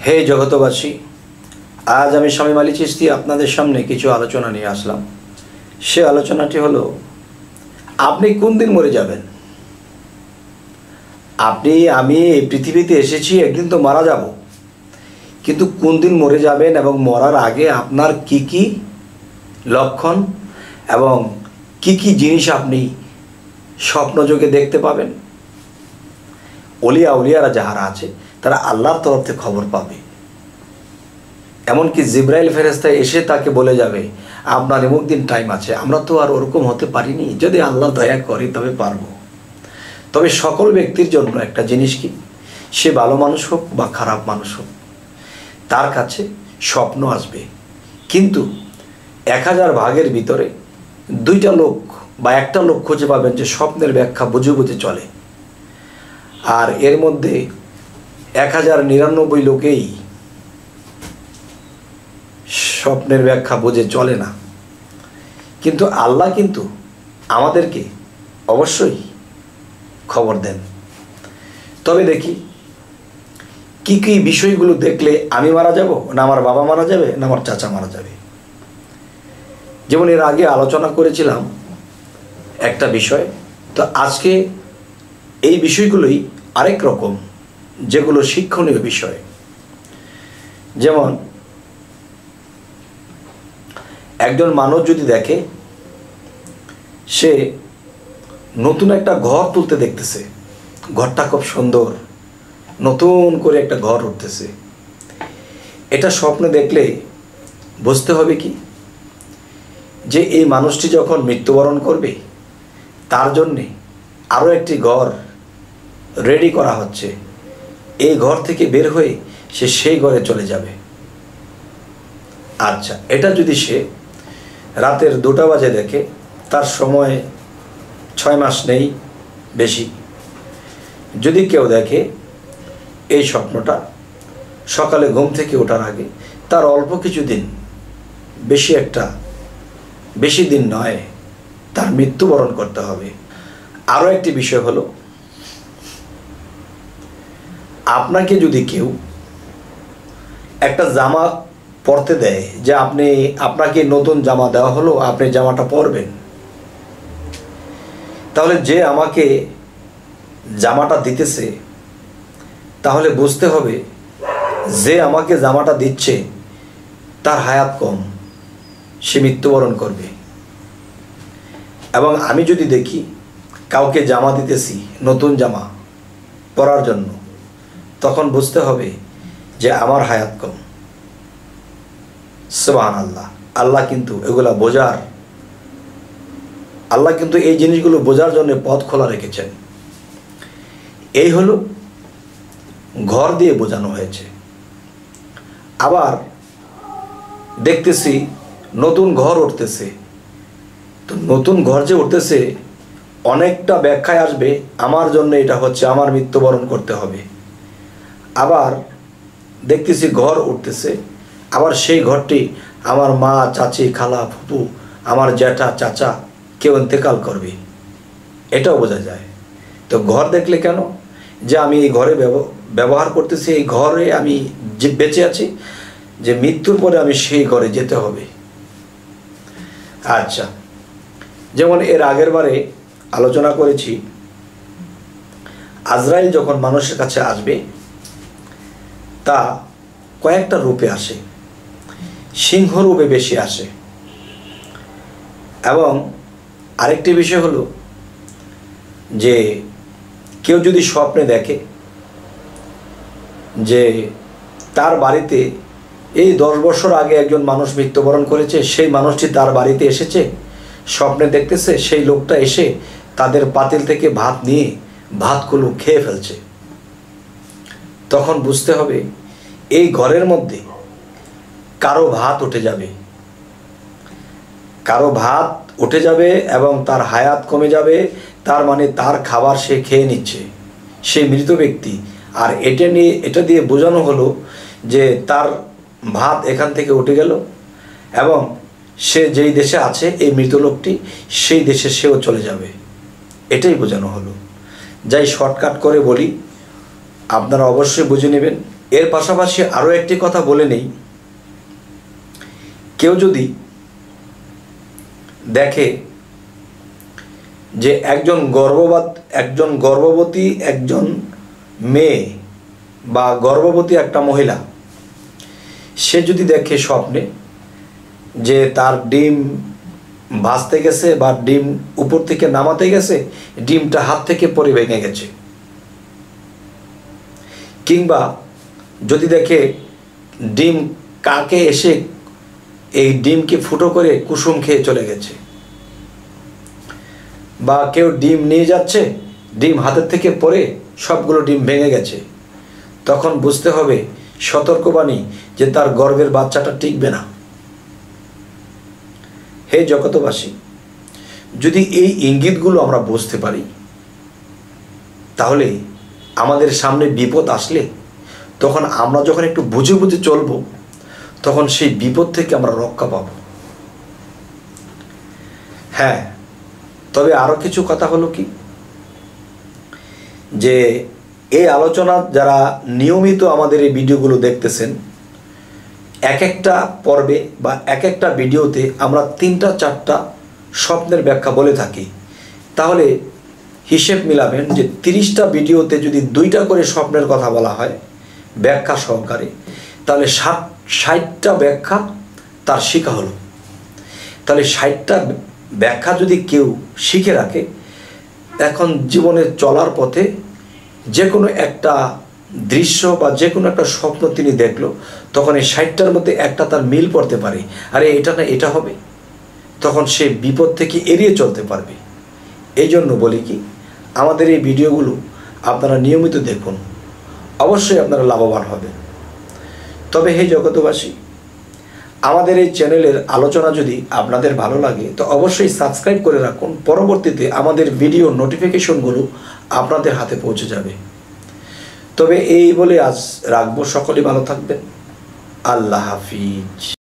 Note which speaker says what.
Speaker 1: হে জগতবাসী, আজ আমি শামীম আলী চিশতি আপনাদের সামনে কিছু আলোচনা নিয়ে আসলাম। সে আলোচনাটি হলো, আপনি কোন দিন মরে যাবেন। আমি এই পৃথিবীতে এসেছি, একদিন তো মারা যাব, কিন্তু কোন দিন মরে যাবেন এবং মরার আগে আপনার কি কি লক্ষণ এবং কি কি জিনিস আপনি স্বপ্নযোগে দেখতে পাবেন। উলিয়ারা যাহারা আছে তারা আল্লাহর তরফ থেকে খবর পাবে। এমনকি জিব্রাইল ফেরেশতা এসে তাকে বলে যাবে, আপনার এমুক দিন টাইম আছে। আমরা তো আর ওরকম হতে পারিনি, যদি আল্লাহ দয়া করে তবে পারবো। তবে সকল ব্যক্তির জন্য একটা জিনিস কি, সে ভালো মানুষ হোক বা খারাপ মানুষ হোক, তার কাছে স্বপ্ন আসবে। কিন্তু 1000 ভাগের ভিতরে 2টা লোক বা একটা লোক খুঁজে পাবেন যে স্বপ্নের ব্যাখ্যা বুঝে বুঝে চলে। আর এর মধ্যে 1099 লোকেই স্বপ্নের ব্যাখ্যা বুঝে চলে না। কিন্তু আল্লাহ কিন্তু আমাদেরকে অবশ্যই খবর দেন। তবে দেখি কি কি বিষয়গুলো দেখলে আমি মারা যাব, না আমার বাবা মারা যাবে, না আমার চাচা মারা যাবে। যেমন এর আগে আলোচনা করেছিলাম একটা বিষয়, তো আজকে এই বিষয়গুলোই আরেক রকম, যেগুলো শিক্ষণীয় বিষয়। যেমন একজন মানুষ যদি দেখে সে নতুন একটা ঘর তুলতে দেখতেছে, ঘরটা খুব সুন্দর, নতুন করে একটা ঘর উঠতেছে, এটা স্বপ্নে দেখলে বুঝতে হবে কি, যে এই মানুষটি যখন মৃত্যুবরণ করবে তার জন্যে আরও একটি ঘর রেডি করা হচ্ছে। এই ঘর থেকে বের হয়ে সে সেই ঘরে চলে যাবে। আচ্ছা, এটা যদি সে রাতের 2টা বাজে দেখে, তার সময় 6 মাস নেই বেশি। যদি কেউ দেখে এই স্বপ্নটা সকালে ঘুম থেকে ওঠার আগে, তার অল্প কিছু দিন, বেশি দিন নয়, তার মৃত্যুবরণ করতে হবে। আরও একটি বিষয় হলো, আপনাকে যদি কেউ একটা জামা পরতে দেয়, যে আপনাকে নতুন জামা দেওয়া হলো, আপনি জামাটা পরবেন, তাহলে যে আমাকে জামাটা দিতেছে, তাহলে বুঝতে হবে যে আমাকে জামাটা দিচ্ছে তার হায়াত কম, সে মৃত্যুবরণ করবে। এবং আমি যদি দেখি কাউকে জামা দিতেছি, নতুন জামা পরার জন্য, তখন বুঝতে হবে যে আমার হায়াত কম। সুবহানাল্লাহ। আল্লাহ কিন্তু এগুলা বোঝার, আল্লাহ কিন্তু এই জিনিসগুলো বোঝার জন্য পথ খোলা রেখেছেন। এই হলো ঘর দিয়ে বোঝানো হয়েছে। আবার দেখতেছি নতুন ঘর উঠতেছে, তো নতুন ঘর যে উঠতেছে অনেকটা ব্যাখ্যায় আসবে, আমার জন্য এটা হচ্ছে আমার মৃত্যুবরণ করতে হবে। আবার দেখতেছি ঘর উঠতেছে, আবার সেই ঘরটি আমার মা, চাচি, খালা, ফুপু, আমার জ্যাঠা, চাচা কেউ ইন্তেকাল করবে, এটাও বোঝা যায়। তো ঘর দেখলে কেন, যে আমি এই ঘরে ব্যবহার করতেছি, এই ঘরে আমি যে বেঁচে আছি, যে মৃত্যুর পরে আমি সেই ঘরে যেতে হবে। আচ্ছা, যেমন এর আগের বারে আলোচনা করেছি, আজরাইল যখন মানুষের কাছে আসবে তা কয়েকটা রূপে আসে, সিংহ রূপে বেশি আসে। এবং আরেকটি বিষয় হলো যে কেউ যদি স্বপ্নে দেখে যে তার বাড়িতে এই 10 বছর আগে একজন মানুষ মৃত্যুবরণ করেছে, সেই মানুষটি তার বাড়িতে এসেছে, স্বপ্নে দেখতেছে সেই লোকটা এসে তাদের পাতিল থেকে ভাত নিয়ে ভাতগুলো খেয়ে ফেলছে, তখন বুঝতে হবে এই ঘরের মধ্যে কারো ভাত উঠে যাবে, এবং তার হায়াত কমে যাবে। তার মানে তার খাবার সে খেয়ে নিচ্ছে, সেই মৃত ব্যক্তি। আর এটা দিয়ে বোঝানো হলো যে তার ভাত এখান থেকে উঠে গেল, এবং সে যেই দেশে আছে এই মৃত লোকটি, সেই দেশে সেও চলে যাবে, এটাই বোঝানো হলো। যাই শর্টকাট করে বলি, আপনারা অবশ্যই বুঝে নেবেন। এর পাশাপাশি আরও একটি কথা বলে নেই, কেউ যদি দেখে যে একজন গর্ভবতী একজন মেয়ে বা গর্ভবতী একটা মহিলা, সে যদি দেখে স্বপ্নে যে তার ডিম ভাসতে গেছে বা ডিম উপর থেকে নামাতে গেছে, ডিমটা হাত থেকে পড়ে ভেঙে গেছে, কিংবা যদি দেখে ডিম কাকে এসে এই ডিমকে ফুটো করে কুসুম খেয়ে চলে গেছে, বা কেউ ডিম নিয়ে যাচ্ছে, ডিম হাতের থেকে পড়ে সবগুলো ডিম ভেঙে গেছে, তখন বুঝতে হবে সতর্কবাণী যে তার গর্ভের বাচ্চাটা টিকবে না। হে জগতবাসী, যদি এই ইঙ্গিতগুলো আমরা বুঝতে পারি, তাহলে আমাদের সামনে বিপদ আসলে তখন আমরা যখন একটু বুঝে বুঝে চলব, তখন সেই বিপদ থেকে আমরা রক্ষা পাব। হ্যাঁ, তবে আরও কিছু কথা হলো কি, যে এই আলোচনা যারা নিয়মিত আমাদের এই ভিডিওগুলো দেখতেছেন, এক একটা পর্বে বা এক একটা ভিডিওতে আমরা 3-4টা স্বপ্নের ব্যাখ্যা বলে থাকি। তাহলে হিসেব মিলাবেন যে 30টা ভিডিওতে যদি 2টা করে স্বপ্নের কথা বলা হয় ব্যাখ্যা সহকারে, তাহলে 60টা ব্যাখ্যা তার শিখা হলো। তাহলে 60টা ব্যাখ্যা যদি কেউ শিখে রাখে, এখন জীবনে চলার পথে যে কোনো একটা দৃশ্য বা যে কোনো একটা স্বপ্ন তিনি দেখলো, তখন এই 60টার মধ্যে একটা তার মিল পড়তে পারে, আরে এটা না এটা হবে, তখন সে বিপদ থেকে এড়িয়ে চলতে পারবে। এই জন্য বলি কি, আমাদের এই ভিডিওগুলো আপনারা নিয়মিত দেখুন, অবশ্যই আপনারা লাভবান হবেন। তবে হে জগতবাসী, আমাদের এই চ্যানেলের আলোচনা যদি আপনাদের ভালো লাগে তো অবশ্যই সাবস্ক্রাইব করে রাখুন, পরবর্তীতে আমাদের ভিডিও নোটিফিকেশনগুলো আপনাদের হাতে পৌঁছে যাবে। তবে এই বলে আজ রাখবো, সকলেই ভালো থাকবেন। আল্লাহ হাফিজ।